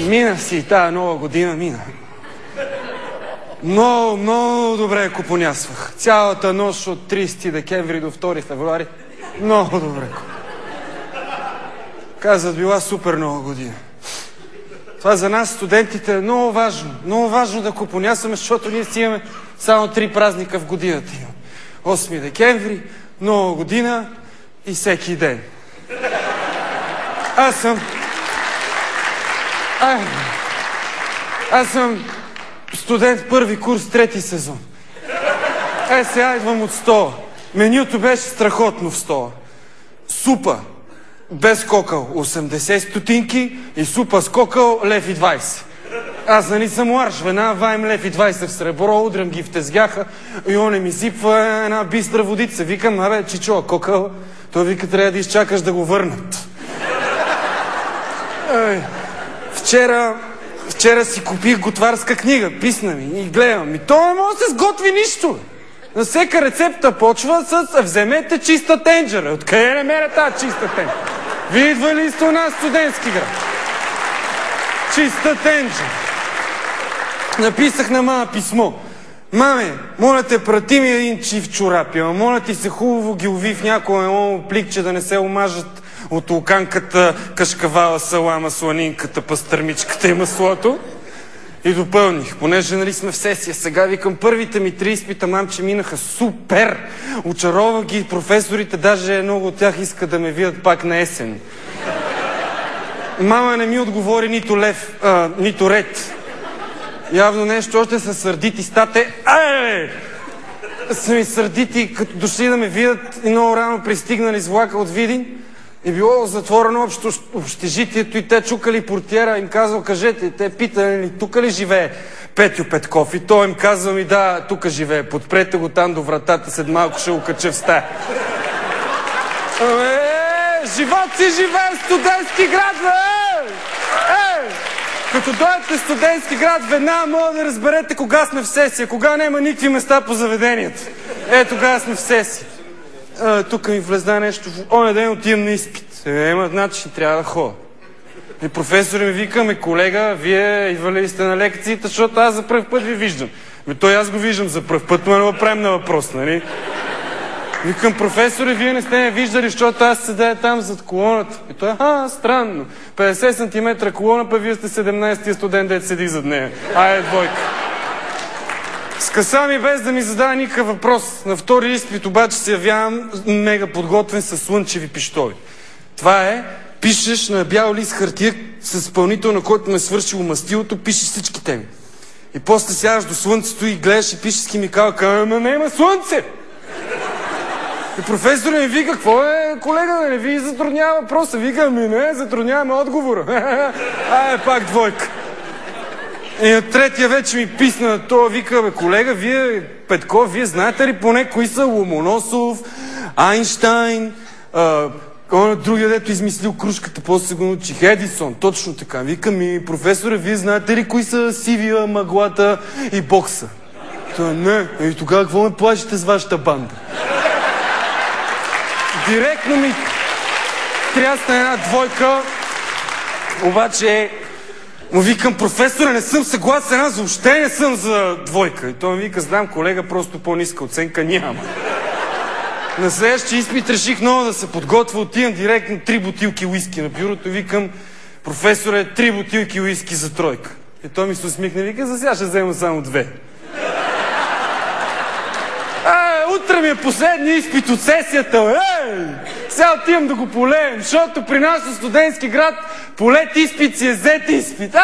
Мина си тая нова година, мина. Много, много добре купонясвах. Цялата нощ от 30 декември до 2 февруари. Много добре. Казват, била супер нова година. Това за нас, студентите, е много важно. Много важно да купонясваме, защото ние си имаме само 3 празника в годината. 8 декември, нова година и всеки ден. Аз съм студент първи курс, 3-ти сезон. Сега идвам от стола. Менюто беше страхотно в стола. Супа без кокъл 80 стотинки и супа с кокъл 1,20 лв. Аз нали съм ларш, веднага ваем 1,20 лв в сребро, удрям ги в тезгяха и он ми зипва една бистра водица. Викам, абе, чичо, кокъл, той вика, трябва да изчакаш да го върнат. Вчера си купих готварска книга, писна ми и гледам. И то не може да се сготви нищо. На всека рецепта почва с вземете чиста тенджера. Откъде не меря тази чиста тенджера? Вие идвали ли сте у нас студентски град? Чиста тенджера. Написах на мама писмо. Маме, моля те, прати ми един чиф чорапи, ама моля ти се хубаво ги уви в някое пликче да не се омажат от луканката, кашкавала, салама, сланинката, пастърмичката и маслото. И допълних, понеже нали сме в сесия. Сега викам, първите ми 3 изпита, мамче, минаха супер. Очаровах ги професорите, даже много от тях искат да ме видят пак на есен. Мама не ми отговори нито ред. Явно нещо още са сърдити стате. Са ми сърдити, като дошли да ме видят и много рано пристигнали с влака от Видин. И било затворено общежитието и те чукали портиера, им казал, кажете, и те питали, тук ли живее Петю Петков? И той им казва ми, да, тук живее, подпрете го там до вратата, след малко ще го кача в стая. Живот си живее в студентски град, бе! Като дойдете в студентски град, веднага мога да разберете кога сме в сесия, кога няма никакви места по заведенията. Тогава сме в сесия. Тук ми влезна нещо. Оня ден отивам на изпит. Значи трябва да ходя. И професор ми вика, колега, вие идвали ли сте на лекциите, защото аз за пръв път ви виждам. Той аз го виждам за пръв път, но не го правим на въпрос, нали? Викам, професоре, вие не сте ме виждали, защото аз седя там зад колоната. И той, странно. 50 см колона, па вие сте 17-тия студент, дет седи зад нея. Двойка. Скъса ми без да ми задава никакъв въпрос. На втори изпит обаче се явявам мега подготвен с слънчеви пищови. Това е, пишеш на бял лист хартия с изпълнител, на който ме свършило мастилото, пишеш всички теми. И после сядаш до слънцето и гледаш и пишеш с химикалка, ама не има слънце! И професорът ми вика, какво е, колега, да не ви затруднява въпроса? Вика, не, затрудняваме отговора. Пак двойка. И на третия вече ми писна, той вика, колега, вие, Петков, вие знаете ли поне кои са Ломоносов, Айнщайн, другия, дето измислил кружката, после се го научих, Едисон, точно така. Вика ми, професоре, вие знаете ли кои са Сивия, Мъглата и Бокса? Той, не. И тогава какво ме плашите с вашата банда? Директно ми трясна една двойка, обаче му викам, професоре, не съм съгласен, аз въобще не съм за двойка. И той ми вика, знам, колега, просто по-ниска оценка няма. На следващия изпит реших много да се подготвя, отивам директно 3 бутилки уиски на бюрото и викам, професоре, 3 бутилки уиски за тройка. И той ми се усмихна и вика, за сега ще взема само 2. Утре ми е последния изпит от сесията. Сега отивам да го полеем, защото при нас в студентски град полет изпит си е зет изпит.